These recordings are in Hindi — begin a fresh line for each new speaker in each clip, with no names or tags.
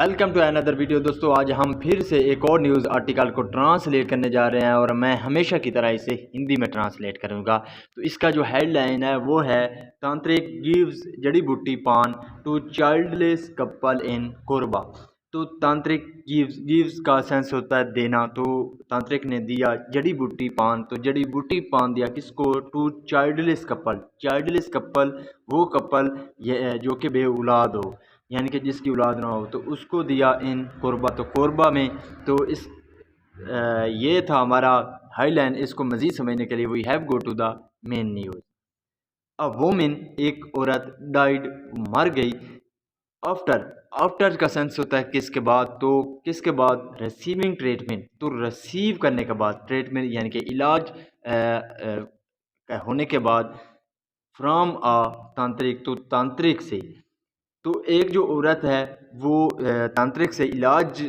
Welcome to another video. दोस्तों आज हम फिर से एक और न्यूज़ आर्टिकल को ट्रांसलेट करने जा रहे हैं और मैं हमेशा की तरह इसे हिंदी में ट्रांसलेट करूंगा। तो इसका जो हेडलाइन है वो है तांत्रिक गिव्स जड़ी बूटी पान to childless couple in Korba. तो तांत्रिक गिव्स का सेंस होता है देना। तो तांत्रिक ने दिया जड़ी बूटी पान, तो जड़ी बूटी पान दिया किसको? To childless couple. Childless couple वो कपल जो कि बे औलाद हो, यानी कि जिसकी औलाद ना हो, तो उसको दिया इन कोरबा। तो कोरबा में तो ये था हमारा हाईलाइन। इसको मज़ीद समझने के लिए we have go to the main news. A women एक औरत डाइड मर गई। आफ्टर आफ्टर का सेंस होता है किसके बाद? तो किसके बाद? Receiving treatment. तो रिसीव करने के बाद, ट्रीटमेंट यानी कि इलाज होने के बाद। फ्रॉम आ तांत्रिक, तो तांत्रिक से। तो एक जो औरत है वो तांत्रिक से इलाज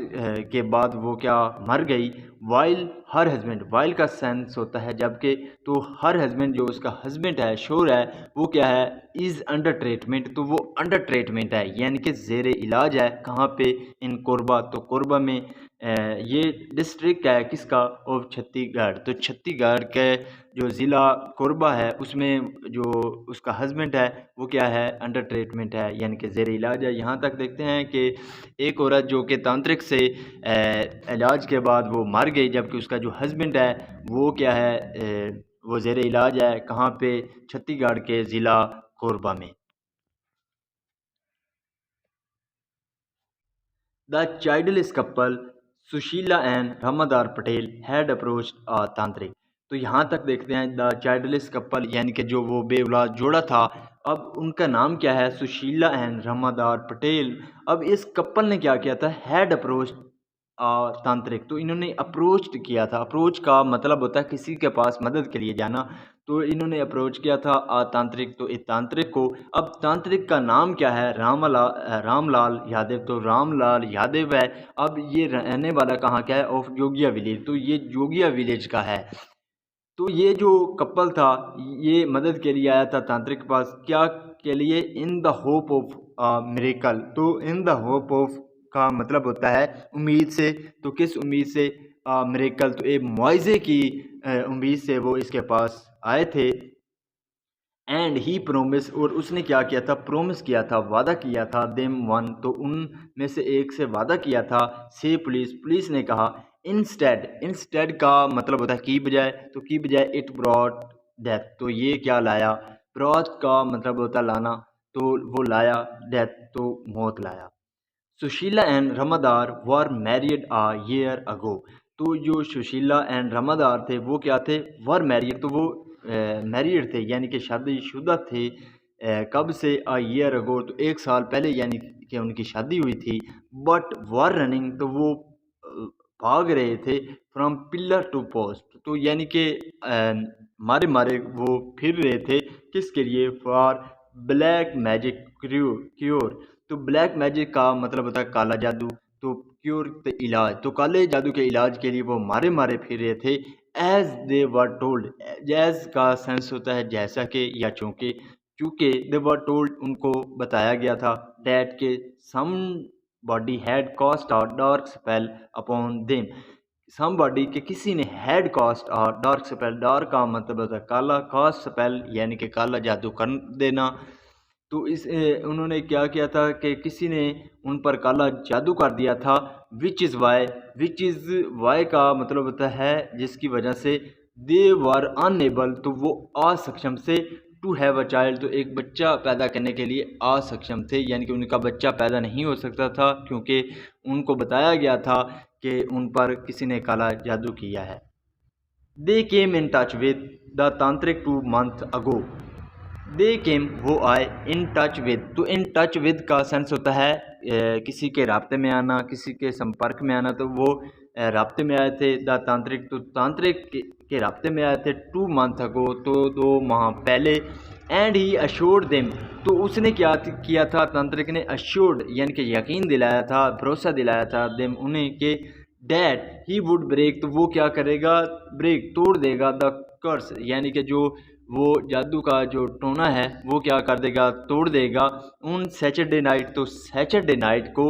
के बाद वो क्या मर गई। वाइल हर हस्बैंड, वाइल का सेंस होता है जबकि। तो हर हस्बैंड जो उसका हस्बैंड है, शोर है, वो क्या है? Is under treatment. तो वो अंडर ट्रीटमेंट है यानी कि ज़ेर इलाज है। कहाँ पे? इन कोरबा। तो कोरबा में ये डिस्ट्रिक्ट है किसका? ऑफ छत्तीसगढ़। तो छत्तीसगढ़ के जो ज़िला कोरबा है उसमें जो उसका हस्बैंड है वो क्या है? अंडर ट्रीटमेंट है यानी कि ज़ेर इलाज है। यहाँ तक देखते हैं कि एक औरत जो कि तांत्रिक से इलाज के बाद वो मर गई, जबकि उसका जो हस्बैंड है वो क्या है? वो ज़ेर इलाज है। कहाँ पे? छत्तीसगढ़ के ज़िला कोरबा में। The childless couple Sushila and Ramadar Patel had approached a tantrik. तो यहाँ तक देखते हैं द चाइल्डलेस कपल यानी कि जो वो बेऔलाद जोड़ा था। अब उनका नाम क्या है? सुशीला एंड रामादार पटेल। अब इस कपल ने क्या किया था? हैड अप्रोच्ड तांत्रिक। तो इन्होंने अप्रोच किया था। अप्रोच का मतलब होता है किसी के पास मदद के लिए जाना। तो इन्होंने अप्रोच किया था तांत्रिक, तो इस तांत्रिक को। अब तांत्रिक का नाम क्या है? रामलाल यादव। तो रामलाल यादव है। अब ये रहने वाला कहाँ का है? Of Jogia village. तो ये जोगिया विलेज का है। तो ये जो कपल था ये मदद के लिए आया था तांत्रिक के पास। क्या के लिए? In the hope of miracle. तो इन द होप ऑफ का मतलब होता है उम्मीद से। तो किस उम्मीद से? मिरेकल। तो एक मुआवजे की उम्मीद से वो इसके पास आए थे। एंड ही प्रोमिस, और उसने क्या किया था? प्रोमिस किया था, वादा किया था। देम वन, तो उन में से एक से वादा किया था। से पुलिस, पुलिस ने कहा। इंस्टेड, इंस्टेड का मतलब होता है की बजाय। तो की बजाय इट ब्रॉट डेथ। तो ये क्या लाया? ब्रॉट का मतलब होता है लाना। तो वो लाया डेथ, तो मौत लाया। Sushila and Ramadar were married a year ago. तो जो सुशीला एंड रमादार थे वो क्या थे? Were married. तो वो मैरिड थे यानी कि शादीशुदा थे। कब से? आ ईयर अगो, तो एक साल पहले यानी कि उनकी शादी हुई थी। बट वर रनिंग, तो वो भाग रहे थे। From pillar to post. तो यानी कि मारे मारे वो फिर रहे थे। किसके लिए? For black magic cure. तो ब्लैक मैजिक का मतलब होता है काला जादू। तो क्योर तो इलाज। तो काले जादू के इलाज के लिए वो मारे मारे फिर रहे थे। एज दे वर टोल्ड, जैज का सेंस होता है जैसा कि या चूँकि। चूँकि दे वर टोल्ड, उनको बताया गया था। डैट के सम बॉडी हैड कॉस्ट और dark spell upon them. Somebody के किसी ने हैड कास्ट और डार्क स्पेल। डार्क का मतलब होता है काला, कास्ट स्पेल यानी कि काला जादू कर देना। तो उन्होंने क्या किया था कि किसी ने उन पर काला जादू कर दिया था। Which is why, which is why का मतलब होता है जिसकी वजह से। दे वर अनएबल, तो वो असक्षम से। टू हैव अ चाइल्ड, तो एक बच्चा पैदा करने के लिए असक्षम थे यानी कि उनका बच्चा पैदा नहीं हो सकता था क्योंकि उनको बताया गया था कि उन पर किसी ने काला जादू किया है। दे केम इन टच विद द तांत्रिक 2 मंथ अगो। दे केम, वो आए। इन टच विद, तो इन टच विद का सेंस होता है किसी के राब्ते में आना, किसी के संपर्क में आना। तो वो राब्ते में आए थे। द तांत्रिक, तो तांत्रिक के राब्ते में आए थे 2 मंथ अगो, तो 2 माह पहले। एंड ही अश्योर्ड देम, तो उसने क्या किया था? तांत्रिक ने अश्योर्ड यानी कि यकीन दिलाया था, भरोसा दिलाया था देम उन्हें कि डैट ही वुड ब्रेक, तो वो क्या करेगा? ब्रेक, तोड़ देगा। द कर्स यानी कि जो वो जादू का जो टोना है वो क्या कर देगा? तोड़ देगा। उन सैटरडे नाइट, तो सैटरडे नाइट को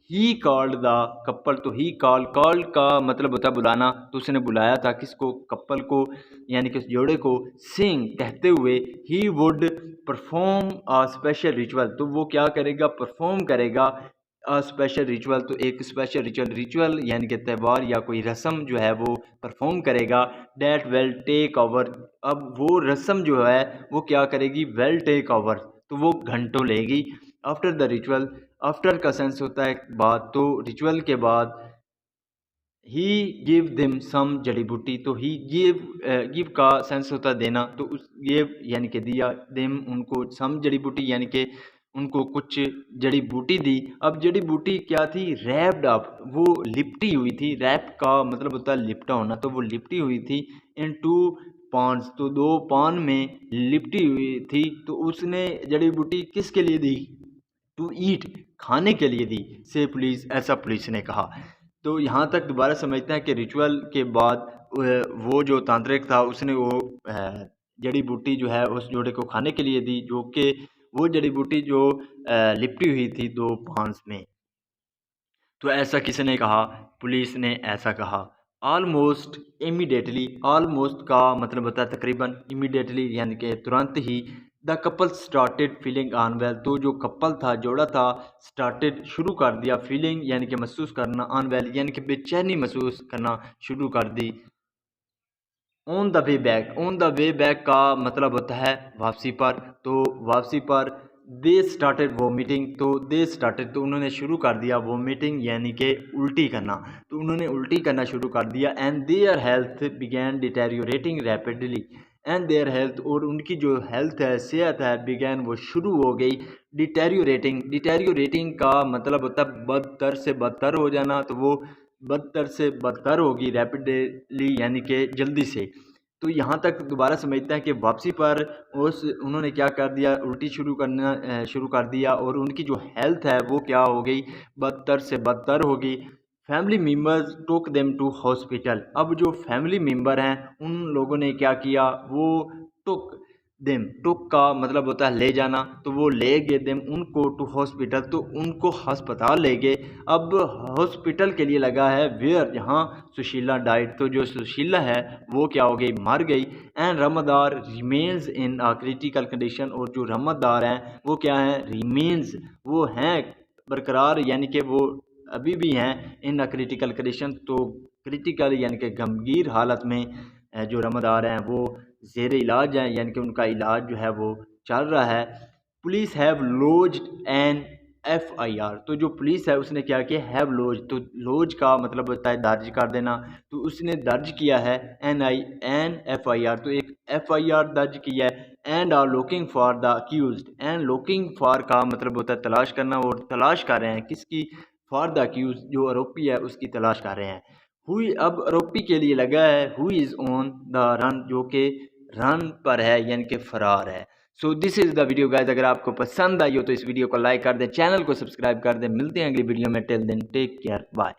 ही कॉल्ड द कपल, तो ही कॉल्ड का मतलब होता है बुलाना, तो उसने बुलाया था किसको, कपल को, यानी कि उस जोड़े को, सिंग कहते हुए, he would perform a special ritual, तो वो क्या करेगा, परफॉर्म करेगा अ स्पेशल रिचुअल, तो एक स्पेशल रिचुअल यानी कि त्यौहार या कोई रस्म जो है वो परफॉर्म करेगा, डैट वेल टेक ओवर, अब वो रस्म जो है वो क्या करेगी, वेल टेक ओवर, तो वो घंटों लेगी। आफ्टर द रिचुअल, आफ्टर का सेंस होता है बाद, तो रिचुअल के बाद, ही गिव देम सम जड़ी बूटी, तो ही गिव का सेंस होता है देना, तो उस गिव यानी कि दिया, देम उनको, सम जड़ी बूटी यानी कि उनको कुछ जड़ी बूटी दी। अब जड़ी बूटी क्या थी, रैप्ड अप, वो लिपटी हुई थी, रैप का मतलब होता है लिपटा होना, तो वो लिपटी हुई थी इन टू पॉन्स, तो 2 पान में लिपटी हुई थी, तो उसने जड़ी बूटी किसके लिए दी, टू ईट, खाने के लिए दी, से पुलिस, ऐसा पुलिस ने कहा। तो यहाँ तक दोबारा समझते हैं कि रिचुअल के बाद वो जो तांत्रिक था उसने वो जड़ी बूटी जो है उस जोड़े को खाने के लिए दी, जो कि वो जड़ी बूटी जो लिपटी हुई थी 2 पान्स में। तो ऐसा किसने कहा, पुलिस ने ऐसा कहा। ऑलमोस्ट इमीडिएटली, ऑलमोस्ट का मतलब होता है तकरीबन, इमीडिएटली यानी कि तुरंत ही, the couple started feeling unwell, तो जो कपल था, जोड़ा था, स्टार्टेड शुरू कर दिया, फीलिंग यानी कि महसूस करना, अनवेल यानी कि बेचैनी महसूस करना शुरू कर दी। On the way back, on the way back का मतलब होता है वापसी पर, तो वापसी पर दे स्टार्टेड वोमिटिंग, तो दे स्टार्टेड तो उन्होंने शुरू कर दिया, वोमिटिंग यानी कि उल्टी करना, तो उन्होंने उल्टी करना शुरू कर दिया, and their health began deteriorating rapidly, and their health, और उनकी जो हेल्थ है, सेहत है, बिगैन वो शुरू हो गई, डिटेरियोरेटिंग, डिटेरियोरेटिंग का मतलब होता है बदतर से बदतर हो जाना, तो वो बदतर से बदतर होगी रैपिडली यानी कि जल्दी से। तो यहाँ तक दोबारा समझते हैं कि वापसी पर उस उन्होंने क्या कर दिया, उल्टी शुरू करना शुरू कर दिया, और उनकी जो हेल्थ है वो क्या हो गई, बदतर से बदतर होगी। Family members took them to hospital, अब जो फैमिली मेम्बर हैं उन लोगों ने क्या किया, वो टुक देम, टुक का मतलब होता है ले जाना, तो वो ले गए देम उनको टू हॉस्पिटल, तो उनको अस्पताल ले गए। अब हॉस्पिटल के लिए लगा है वेयर, जहाँ सुशीला डाइट, तो जो सुशीला है वो क्या हो गई, मर गई, and Ramdar remains in a critical condition, और जो रमदार हैं वो क्या हैं, रिमेन्स, वो हैं बरकरार, यानी कि वो अभी भी हैं इन अ क्रिटिकल कंडीशन, तो क्रिटिकल यानी कि गंभीर हालत में जो रमदार हैं वो ज़ेर इलाज हैं, यानी कि उनका इलाज जो है वो चल रहा है। Police have lodged an FIR, तो जो पुलिस है उसने क्या किया, हैव लॉज, तो लॉज का मतलब होता है दर्ज कर देना, तो उसने दर्ज किया है एन FIR, तो एक FIR दर्ज किया है, and are looking for the accused, and looking for का मतलब होता है तलाश करना, और तलाश कर रहे हैं किसकी, फॉर द अक्यूज, जो आरोपी है उसकी तलाश कर रहे हैं। हुई, अब आरोपी के लिए लगा है who is on the run, जो कि रन पर है यानी कि फरार है। So this is the video guys, अगर आपको पसंद आई हो तो इस वीडियो को लाइक कर दें, चैनल को सब्सक्राइब कर दें, मिलते हैं अगली वीडियो में, till then take care, bye.